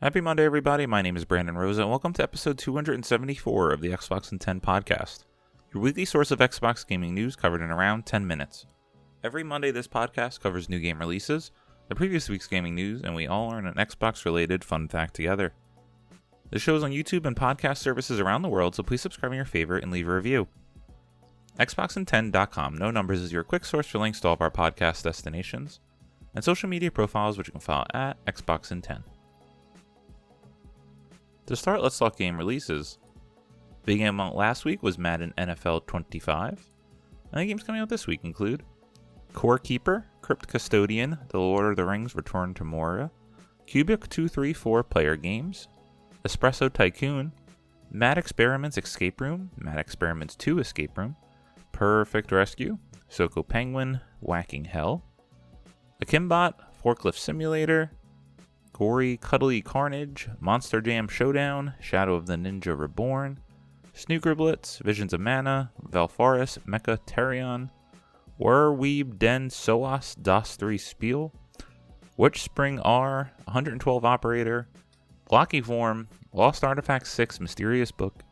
Happy Monday, everybody. My name is Brandon Rosa, and welcome to episode 274 of the Xbox in 10 podcast, your weekly source of Xbox gaming news covered in around 10 minutes. Every Monday, this podcast covers new game releases, the previous week's gaming news, and we all learn an Xbox-related fun fact together. The show is on YouTube and podcast services around the world, so please subscribe on your favorite and leave a review. Xboxin10.com, no numbers, is your quick source for links to all of our podcast destinations, and social media profiles, which you can follow at Xboxin10. To start, let's talk game releases. Big game out last week was Madden NFL 25, and the games coming out this week include Core Keeper, Crypt Custodian, The Lord of the Rings Return to Moria, Cubic 234 Player Games, Espresso Tycoon, Mad Experiments Escape Room, Mad Experiments 2 Escape Room, Perfect Rescue, Soko Penguin, Whacking Hell, Akimbot, Forklift Simulator, Gory Cuddly Carnage, Monster Jam Showdown, Shadow of the Ninja Reborn, Snooker Blitz, Visions of Mana, Valfaris, Mecha Terion, Werweeb Den Soas Das 3 Spiel, Witch Spring R, 112 Operator, Blocky Form, Lost Artifacts 6 Mysterious Book,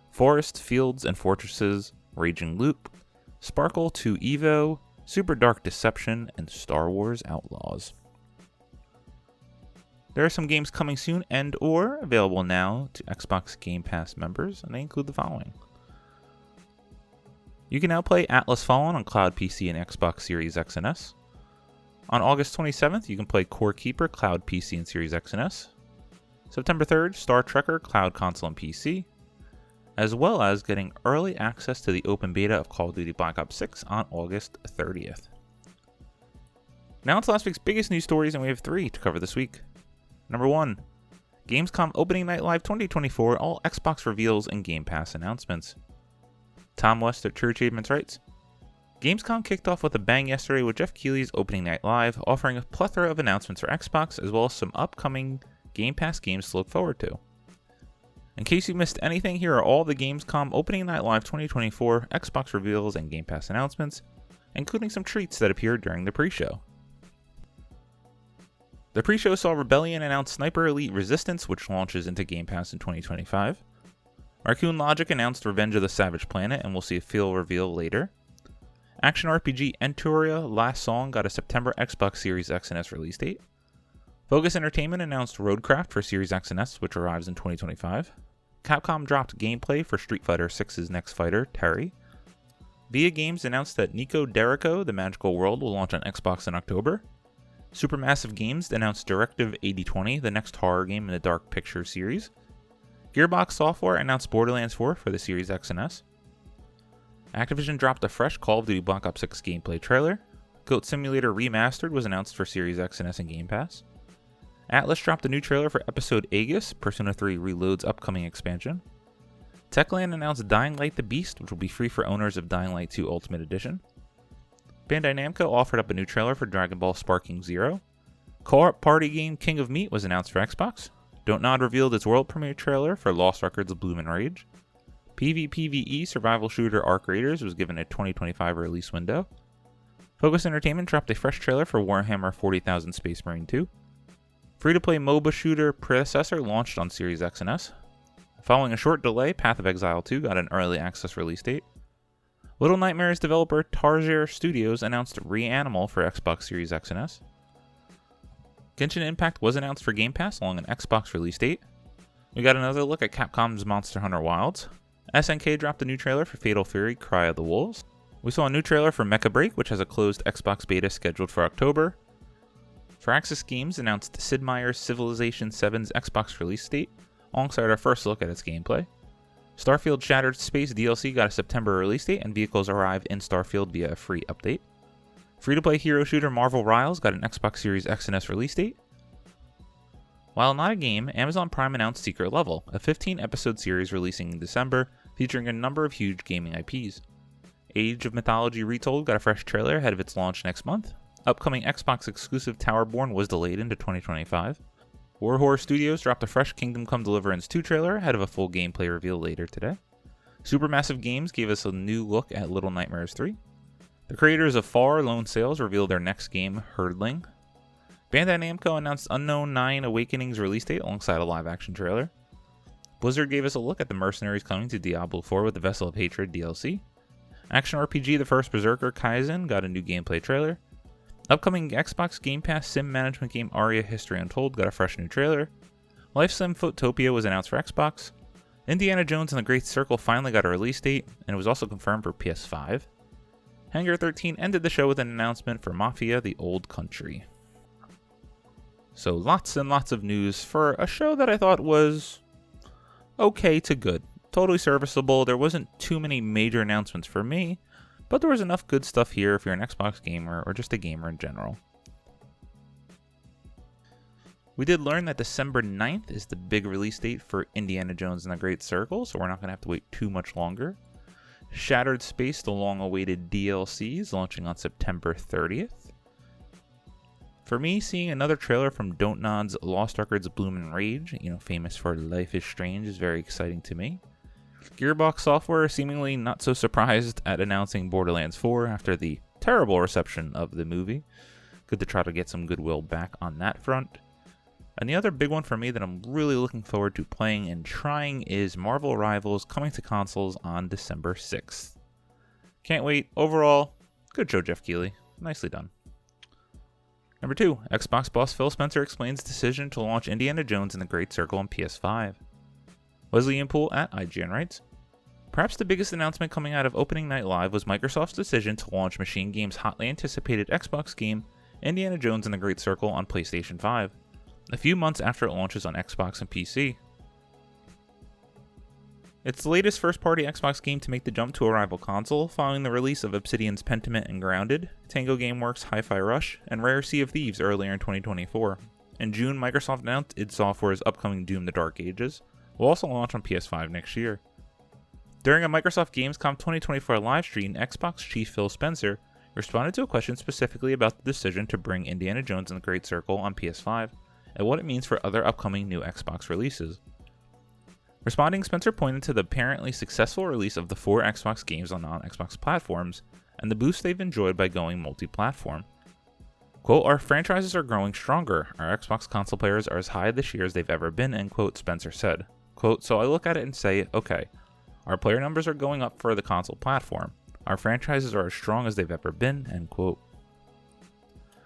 Forest, Fields, and Fortresses, Raging Loop, Sparkle 2 Evo, Super Dark Deception, and Star Wars Outlaws. There are some games coming soon and or available now to Xbox Game Pass members, and they include the following. You can now play Atlas Fallen on Cloud PC and Xbox Series X and S. On August 27th, you can play Core Keeper Cloud PC and Series X and S. September 3rd, Star Trekker Cloud Console and PC, as well as getting early access to the open beta of Call of Duty Black Ops 6 on August 30th. Now it's last week's biggest news stories, and we have 3 to cover this week. Number 1. Gamescom Opening Night Live 2024, all Xbox reveals and Game Pass announcements. Tom West at True Achievements writes, Gamescom kicked off with a bang yesterday with Jeff Keighley's Opening Night Live, offering a plethora of announcements for Xbox, as well as some upcoming Game Pass games to look forward to. In case you missed anything, here are all the Gamescom Opening Night Live 2024 Xbox reveals and Game Pass announcements, including some treats that appeared during the pre-show. The pre-show saw Rebellion announce Sniper Elite Resistance, which launches into Game Pass in 2025. Raccoon Logic announced Revenge of the Savage Planet, and we'll see a full reveal later. Action RPG Enturia Last Song got a September Xbox Series X and S release date. Focus Entertainment announced Roadcraft for Series X and S, which arrives in 2025. Capcom dropped gameplay for Street Fighter VI's next fighter, Terry. VIA Games announced that Nico Derico, The Magical World, will launch on Xbox in October. Supermassive Games announced Directive 8020, the next horror game in the Dark Pictures series. Gearbox Software announced Borderlands 4 for the Series X and S. Activision dropped a fresh Call of Duty Black Ops 6 gameplay trailer. Goat Simulator Remastered was announced for Series X and S and Game Pass. Atlas dropped a new trailer for Episode Aegis, Persona 3 Reload's upcoming expansion. Techland announced Dying Light the Beast, which will be free for owners of Dying Light 2 Ultimate Edition. Bandai Namco offered up a new trailer for Dragon Ball Sparking Zero. Co-op party game King of Meat was announced for Xbox. Don't Nod revealed its world premiere trailer for Lost Records Bloom and Rage. PvPvE survival shooter Arc Raiders was given a 2025 release window. Focus Entertainment dropped a fresh trailer for Warhammer 40,000 Space Marine 2. Free-to-play MOBA shooter Predecessor launched on Series X and S. Following a short delay, Path of Exile 2 got an early access release date. Little Nightmares developer Tarsier Studios announced Reanimal for Xbox Series X and S. Genshin Impact was announced for Game Pass along an Xbox release date. We got another look at Capcom's Monster Hunter Wilds. SNK dropped a new trailer for Fatal Fury Cry of the Wolves. We saw a new trailer for Mecha Break, which has a closed Xbox beta scheduled for October. Firaxis Games announced Sid Meier's Civilization 7's Xbox release date, alongside our first look at its gameplay. Starfield Shattered Space DLC got a September release date, and vehicles arrive in Starfield via a free update. Free-to-play hero shooter Marvel Rivals got an Xbox Series X and S release date. While not a game, Amazon Prime announced Secret Level, a 15-episode series releasing in December, featuring a number of huge gaming IPs. Age of Mythology Retold got a fresh trailer ahead of its launch next month. Upcoming Xbox-exclusive Towerborn was delayed into 2025. Warhorror Studios dropped a fresh Kingdom Come Deliverance 2 trailer ahead of a full gameplay reveal later today. Supermassive Games gave us a new look at Little Nightmares 3. The creators of Far Lone Sales revealed their next game, Herdling. Bandai Namco announced Unknown 9 Awakening's release date alongside a live-action trailer. Blizzard gave us a look at the mercenaries coming to Diablo 4 with the Vessel of Hatred DLC. Action RPG The First Berserker Kaizen got a new gameplay trailer. Upcoming Xbox Game Pass sim management game Aria History Untold got a fresh new trailer. Life Sim Footopia was announced for Xbox. Indiana Jones and the Great Circle finally got a release date, and it was also confirmed for PS5. Hangar 13 ended the show with an announcement for Mafia: The Old Country. So lots and lots of news for a show that I thought was okay to good. Totally serviceable. There wasn't too many major announcements for me, but there was enough good stuff here if you're an Xbox gamer or just a gamer in general. We did learn that December 9th is the big release date for Indiana Jones and the Great Circle, so we're not going to have to wait too much longer. Shattered Space, the long-awaited DLC, is launching on September 30th. For me, seeing another trailer from Don't Nod's Lost Records Bloom and Rage, famous for Life is Strange, is very exciting to me. Gearbox Software seemingly not so surprised at announcing Borderlands 4 after the terrible reception of the movie. Good to try to get some goodwill back on that front. And the other big one for me that I'm really looking forward to playing and trying is Marvel Rivals coming to consoles on December 6th. Can't wait. Overall, good show, Jeff Keighley. Nicely done. Number 2, Xbox boss Phil Spencer explains decision to launch Indiana Jones and the Great Circle on PS5. Wesley Impool at IGN writes, perhaps the biggest announcement coming out of Opening Night Live was Microsoft's decision to launch Machine Games' hotly anticipated Xbox game, Indiana Jones and the Great Circle, on PlayStation 5, a few months after it launches on Xbox and PC. It's the latest first-party Xbox game to make the jump to a rival console, following the release of Obsidian's Pentiment and Grounded, Tango Gameworks' Hi-Fi Rush, and Rare Sea of Thieves earlier in 2024. In June, Microsoft announced id Software's upcoming Doom: The Dark Ages will also launch on PS5 next year. During a Microsoft Gamescom 2024 livestream, Xbox chief Phil Spencer responded to a question specifically about the decision to bring Indiana Jones and the Great Circle on PS5 and what it means for other upcoming new Xbox releases. Responding, Spencer pointed to the apparently successful release of the 4 Xbox games on non-Xbox platforms and the boost they've enjoyed by going multi-platform. Quote, our franchises are growing stronger. Our Xbox console players are as high this year as they've ever been, end quote, Spencer said. Quote, so I look at it and say, okay, our player numbers are going up for the console platform. Our franchises are as strong as they've ever been, end quote.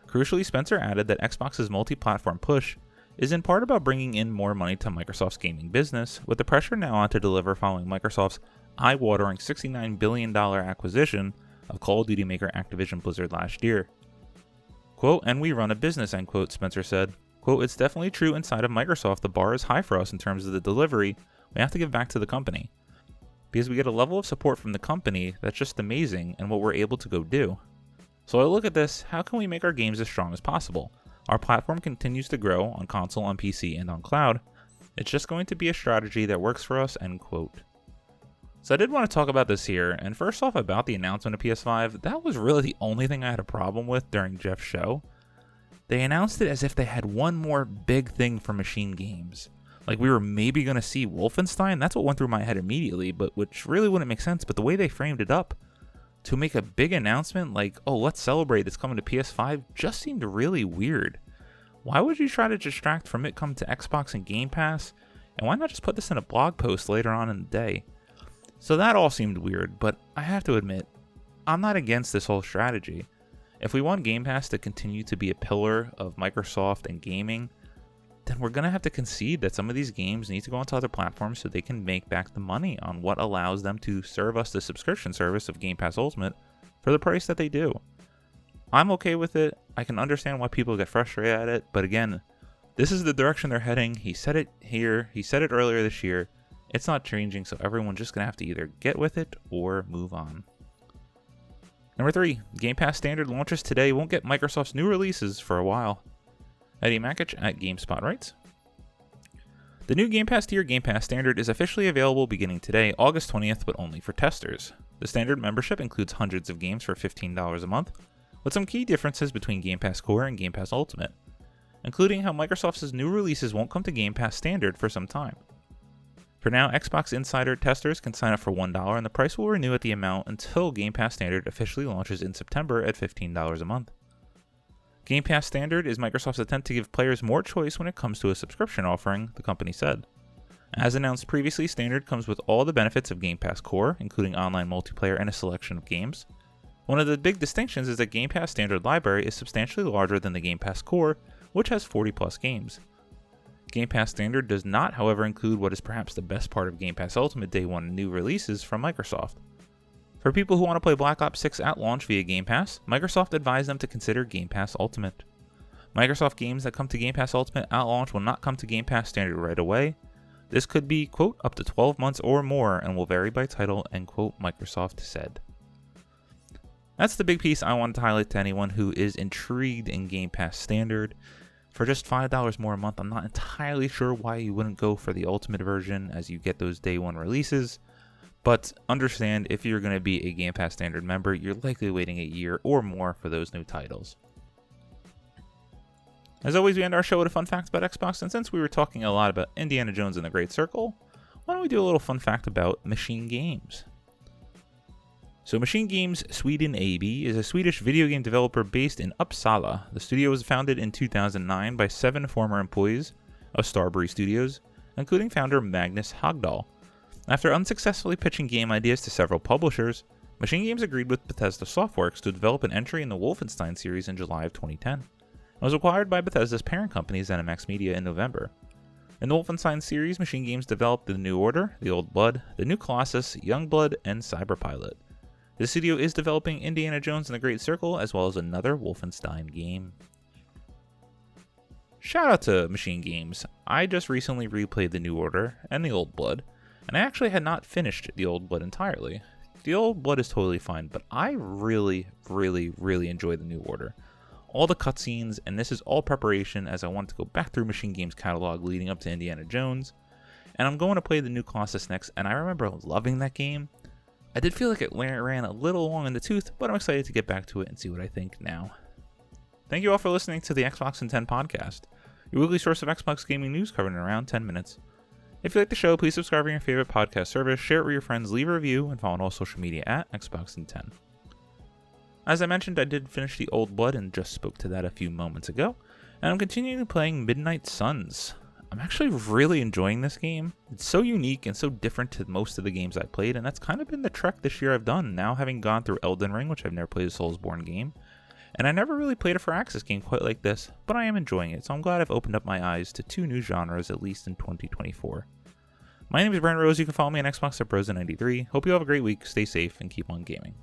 Crucially, Spencer added that Xbox's multi-platform push is in part about bringing in more money to Microsoft's gaming business, with the pressure now on to deliver following Microsoft's eye-watering $69 billion acquisition of Call of Duty maker Activision Blizzard last year. Quote, and we run a business, end quote, Spencer said. Quote, it's definitely true inside of Microsoft the bar is high for us in terms of the delivery we have to give back to the company. Because we get a level of support from the company that's just amazing and what we're able to go do. So I look at this, how can we make our games as strong as possible? Our platform continues to grow on console, on PC, and on cloud. It's just going to be a strategy that works for us, end quote. So I did want to talk about this here, and first off about the announcement of PS5, that was really the only thing I had a problem with during Jeff's show. They announced it as if they had one more big thing for Machine Games. Like we were maybe going to see Wolfenstein, that's what went through my head immediately, but which really wouldn't make sense, but the way they framed it up, to make a big announcement like, oh, let's celebrate it's coming to PS5, just seemed really weird. Why would you try to distract from it coming to Xbox and Game Pass? And why not just put this in a blog post later on in the day? So that all seemed weird, but I have to admit, I'm not against this whole strategy. If we want Game Pass to continue to be a pillar of Microsoft and gaming, then we're going to have to concede that some of these games need to go onto other platforms so they can make back the money on what allows them to serve us the subscription service of Game Pass Ultimate for the price that they do. I'm okay with it. I can understand why people get frustrated at it, but again, this is the direction they're heading. He said it here. He said it earlier this year. It's not changing, so everyone's just going to have to either get with it or move on. Number 3, Game Pass Standard launches today won't get Microsoft's new releases for a while. Eddie Makic at GameSpot writes, the new Game Pass tier Game Pass Standard is officially available beginning today, August 20th, but only for testers. The standard membership includes hundreds of games for $15 a month, with some key differences between Game Pass Core and Game Pass Ultimate, including how Microsoft's new releases won't come to Game Pass Standard for some time. For now, Xbox Insider testers can sign up for $1 and the price will renew at the amount until Game Pass Standard officially launches in September at $15 a month. Game Pass Standard is Microsoft's attempt to give players more choice when it comes to a subscription offering, the company said. As announced previously, Standard comes with all the benefits of Game Pass Core, including online multiplayer and a selection of games. One of the big distinctions is that Game Pass Standard library is substantially larger than the Game Pass Core, which has 40 plus games. Game Pass Standard does not, however, include what is perhaps the best part of Game Pass Ultimate Day 1 new releases from Microsoft. For people who want to play Black Ops 6 at launch via Game Pass, Microsoft advised them to consider Game Pass Ultimate. Microsoft games that come to Game Pass Ultimate at launch will not come to Game Pass Standard right away. This could be, quote, up to 12 months or more and will vary by title, end quote, Microsoft said. That's the big piece I wanted to highlight to anyone who is intrigued in Game Pass Standard. For just $5 more a month, I'm not entirely sure why you wouldn't go for the Ultimate version as you get those day one releases. But understand, if you're going to be a Game Pass Standard member, you're likely waiting a year or more for those new titles. As always, we end our show with a fun fact about Xbox, and since we were talking a lot about Indiana Jones and the Great Circle, why don't we do a little fun fact about Machine Games? So Machine Games Sweden AB is a Swedish video game developer based in Uppsala. The studio was founded in 2009 by 7 former employees of Starbury Studios, including founder Magnus Hagdahl. After unsuccessfully pitching game ideas to several publishers, Machine Games agreed with Bethesda Softworks to develop an entry in the Wolfenstein series in July of 2010. It was acquired by Bethesda's parent company ZeniMax Media in November. In the Wolfenstein series, Machine Games developed The New Order, The Old Blood, The New Colossus, Youngblood, and Cyberpilot. The studio is developing Indiana Jones and the Great Circle, as well as another Wolfenstein game. Shout out to Machine Games. I just recently replayed The New Order and The Old Blood, and I actually had not finished The Old Blood entirely. The Old Blood is totally fine, but I really enjoy The New Order. All the cutscenes, and this is all preparation as I want to go back through Machine Games' catalog leading up to Indiana Jones, and I'm going to play The New Colossus next, and I remember loving that game. I did feel like it ran a little long in the tooth, but I'm excited to get back to it and see what I think now. Thank you all for listening to the Xbox in 10 podcast, your weekly source of Xbox gaming news covered in around 10 minutes. If you like the show, please subscribe on your favorite podcast service, share it with your friends, leave a review, and follow on all social media at Xbox in 10. As I mentioned, I did finish The Old Blood and just spoke to that a few moments ago, and I'm continuing playing Midnight Suns. I'm actually really enjoying this game. It's so unique and so different to most of the games I've played, and that's kind of been the trek this year I've done, now having gone through Elden Ring, which I've never played a Soulsborne game, and I never really played a Firaxis game quite like this, but I am enjoying it, so I'm glad I've opened up my eyes to 2 new genres, at least in 2024. My name is Brent Rose, you can follow me on Xbox at Brosen93. Hope you have a great week, stay safe, and keep on gaming.